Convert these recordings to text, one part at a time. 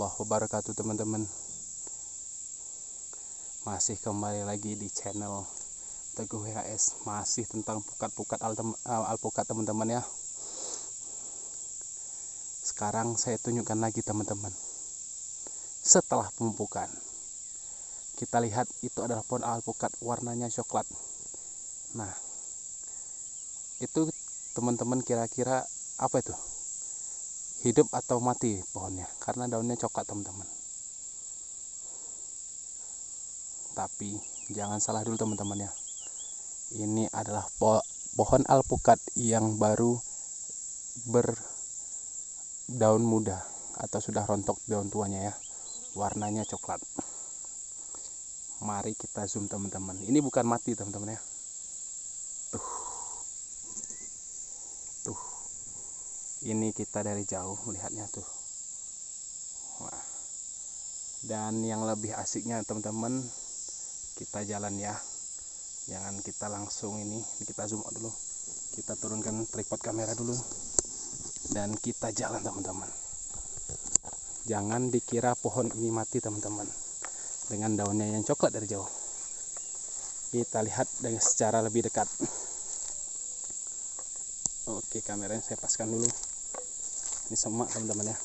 warahmatullahi wabarakatuh teman-teman. Masih kembali lagi di channel Teguh WHS. Masih tentang pukat-pukat alpukat teman-teman ya. Sekarang saya tunjukkan lagi teman-teman. Setelah pemupukan, kita lihat itu adalah pohon alpukat warnanya coklat. Nah, itu teman-teman kira-kira apa itu? Hidup atau mati pohonnya? Karena daunnya coklat teman-teman. Tapi jangan salah dulu teman-teman ya. Ini adalah pohon alpukat yang baru berdaun muda atau sudah rontok daun tuanya ya. Warnanya coklat. Mari kita zoom teman-teman. Ini bukan mati teman-teman ya. Tuh. Ini kita dari jauh melihatnya tuh. Wah. Dan yang lebih asiknya teman-teman, kita jalan ya. Jangan kita langsung ini kita zoom out dulu. Kita turunkan tripod kamera dulu. Dan kita jalan teman-teman. Jangan dikira pohon ini mati teman-teman. Dengan daunnya yang coklat dari jauh. Kita lihat dengan secara lebih dekat. Oke, kameranya saya paskan dulu. Ini semak teman-teman ya.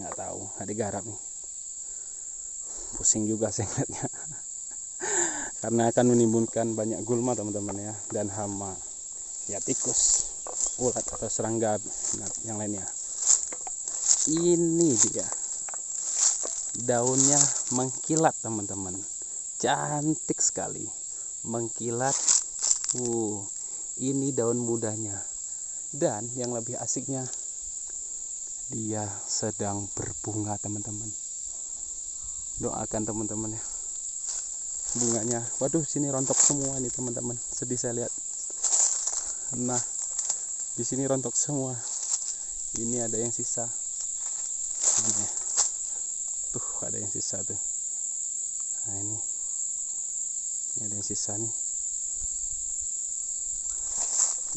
Nggak tahu, ada garap nih. Pusing juga saya ngeliatnya. Karena akan menimbulkan banyak gulma teman-teman ya. Dan hama. Ya tikus, ulat atau serangga yang lainnya. Ini dia. Daunnya mengkilat teman-teman. Cantik sekali. Mengkilat. Ini daun mudanya. Dan yang lebih asiknya, dia sedang berbunga teman-teman. Doakan teman-teman ya. Bunganya, waduh sini rontok semua nih teman-teman. Sedih saya lihat. Nah, di sini rontok semua. Ini ada yang sisa. Ini. Tuh ada yang sisa tuh. Nah ini ada yang sisa nih.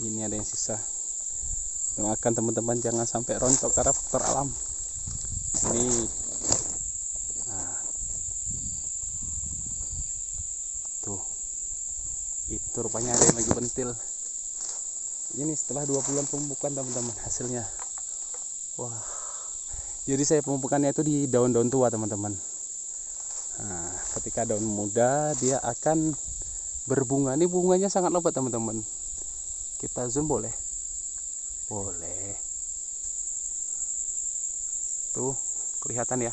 Ini ada yang sisa. Doakan teman-teman jangan sampai rontok karena faktor alam. Ini nah, tuh itu rupanya ada yang lagi bentil. Ini setelah 2 bulan pemupukan teman-teman hasilnya. Wah, jadi saya pemupukannya itu di daun-daun tua teman-teman. Nah, ketika daun muda dia akan berbunga. Ini bunganya sangat lebat teman-teman. Kita zoom boleh? Boleh. Tuh, kelihatan ya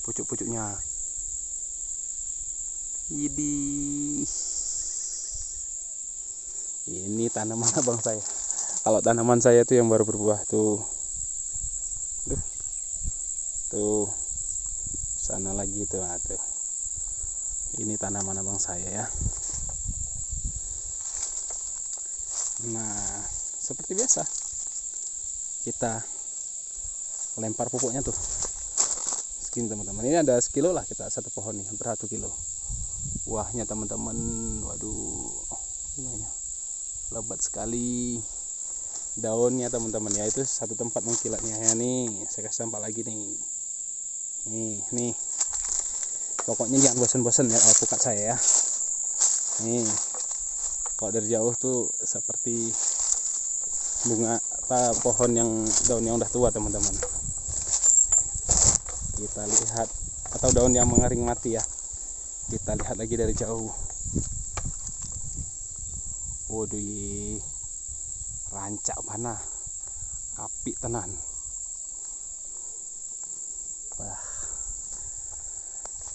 pucuk-pucuknya. Ini tanaman abang saya. Kalau tanaman saya itu yang baru berbuah tuh. Tuh. Sana lagi tuh, tuh. Ini tanaman abang saya ya. Nah, seperti biasa kita lempar pupuknya tuh. Segini teman-teman. Ini ada sekilo lah kita satu pohon nih, hampir 1 kilo. Buahnya teman-teman, waduh, bunganya lebat sekali. Daunnya teman-teman ya, itu satu tempat mengkilatnya ya nih. Saya kasih tampak lagi nih. Nih. Pokoknya jangan bosan-bosan ya alpukat saya ya. Nih. Kalau dari jauh tuh seperti bunga pohon yang daunnya udah tua teman-teman. Kita lihat, atau daun yang mengering mati ya. Kita lihat lagi dari jauh. Waduh, rancak mana, api tenan. Wah.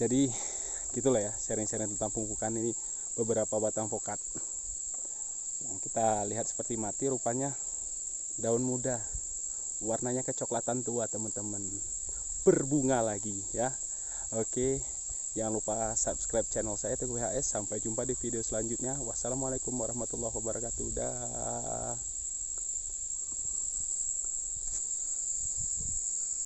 Jadi gitulah ya sharing-sharing tentang pemupukan ini beberapa batang pokat. Yang kita lihat seperti mati, rupanya daun muda. Warnanya kecoklatan tua teman-teman. Berbunga lagi ya. Oke, jangan lupa subscribe channel saya Teguh WHS. Sampai jumpa di video selanjutnya. Wassalamualaikum warahmatullahi wabarakatuh. Dah.